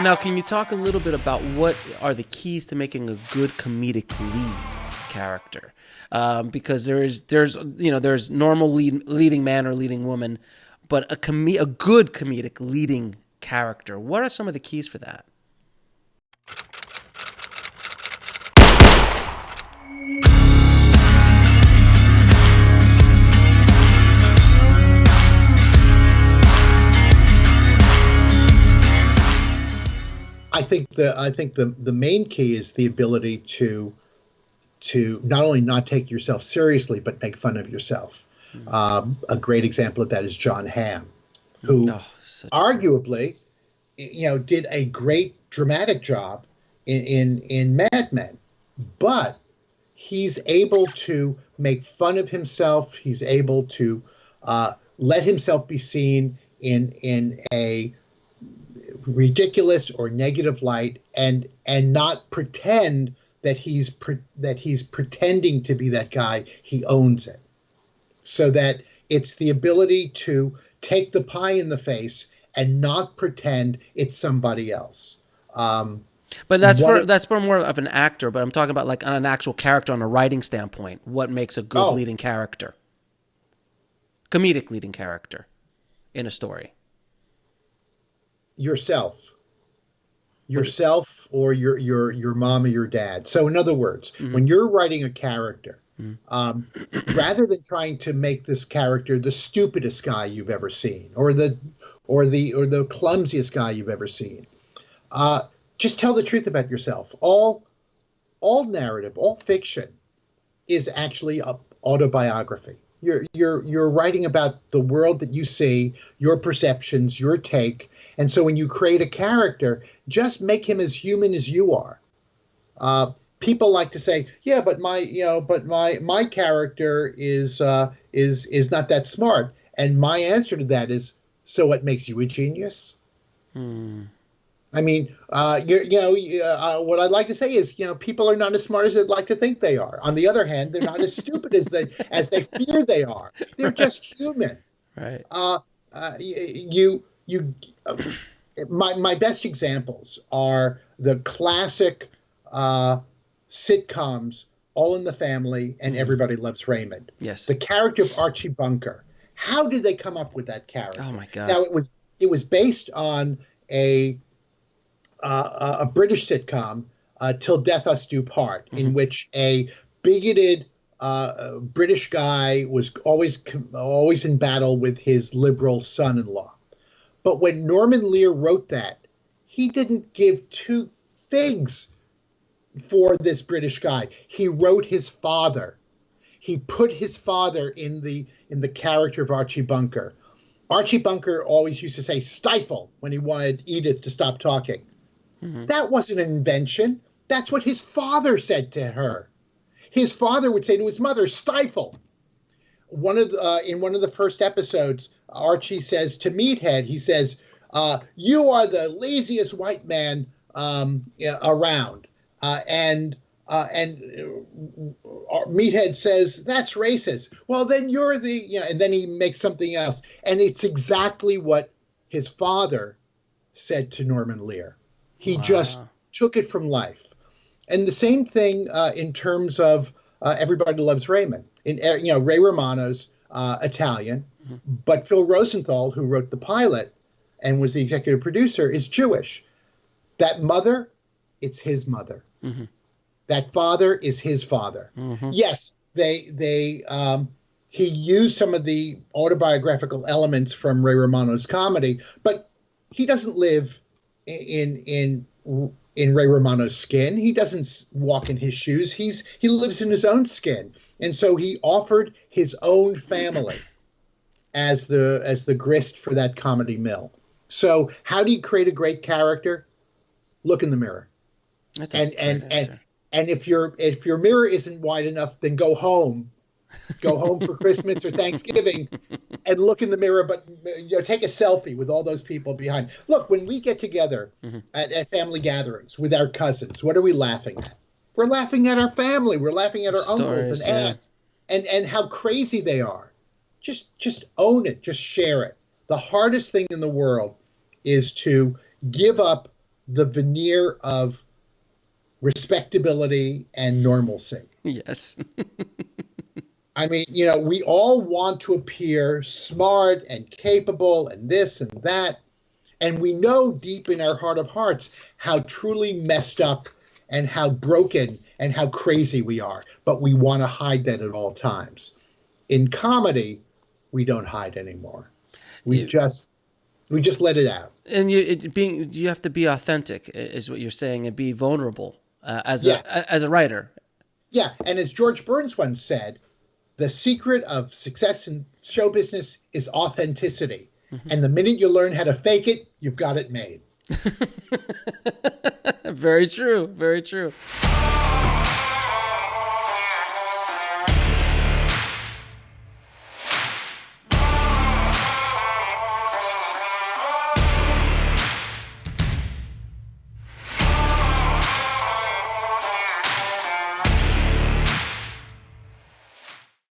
Now, can you talk a little bit about what are the keys to making a good comedic lead character? Because there's normal leading man or leading woman, but a good comedic leading character. What are some of the keys for that? I think the main key is the ability to not only not take yourself seriously but make fun of yourself. A great example of that is John Hamm, who Oh, such a great. arguably, did a great dramatic job in Mad Men, but he's able to make fun of himself. He's able to let himself be seen in a ridiculous or negative light, and not pretend that he's pretending to be that guy. He owns it, so that it's the ability to take the pie in the face and not pretend it's somebody else. But One of, that's for more of an actor. But I'm talking about like on an actual character on a writing standpoint. What makes a good oh, leading character, comedic leading character, in a story? yourself. What? Yourself, or your mom or your dad. So in other words, when you're writing a character, um, rather than trying to make this character the stupidest guy you've ever seen, or the clumsiest guy you've ever seen, just tell the truth about yourself. All narrative, all fiction is actually a autobiography. You're writing about the world that you see, your perceptions, your take. And so when you create a character, just make him as human as you are. People like to say, "Yeah, but my character is not that smart." And my answer to that is, so what makes you a genius? I mean, what I'd like to say is, people are not as smart as they'd like to think they are. On the other hand, they're not as stupid as they fear they are. They're just human. Right. You my best examples are the classic sitcoms, All in the Family and Everybody Loves Raymond. Yes. The character of Archie Bunker. How did they come up with that character? Oh my God. Now it was based on a British sitcom, Till Death Us Do Part, in which a bigoted British guy was always in battle with his liberal son-in-law. But when Norman Lear wrote that, he didn't give two figs for this British guy. He wrote his father. He put his father in the character of Archie Bunker. Archie Bunker always used to say "stifle" when he wanted Edith to stop talking. That wasn't an invention. That's what his father said to her. His father would say to his mother, "Stifle." In one of the first episodes, Archie says to Meathead, he says, "You are the laziest white man around." And Meathead says, "That's racist." "Well, then you're and then he makes something else. And it's exactly what his father said to Norman Lear. He just Wow. took it from life. And the same thing in terms of Everybody Loves Raymond. Ray Romano's Italian, but Phil Rosenthal, who wrote the pilot and was the executive producer, is Jewish. That mother, it's his mother. That father is his father. Yes, he used some of the autobiographical elements from Ray Romano's comedy, but he doesn't live in Ray Romano's skin. He doesn't walk in his shoes. He lives in his own skin. And so he offered his own family as the grist for that comedy mill. So how do you create a great character? Look in the mirror. That's a And great answer. and if your mirror isn't wide enough, then go home. Go home for Christmas or Thanksgiving and look in the mirror, but take a selfie with all those people behind. Look, when we get together at family gatherings with our cousins, what are we laughing at? We're laughing at our family. We're laughing at our uncles and Stories, yeah. aunts and how crazy they are. Just own it. Just share it. The hardest thing in the world is to give up the veneer of respectability and normalcy. Yes. I mean, we all want to appear smart and capable and this and that. And we know deep in our heart of hearts how truly messed up and how broken and how crazy we are. But we want to hide that at all times. In comedy, we don't hide anymore. We just let it out. And you have to be authentic, is what you're saying, and be vulnerable as a writer. Yeah, and as George Burns once said, the secret of success in show business is authenticity. Mm-hmm. And the minute you learn how to fake it, you've got it made. Very true. Very true.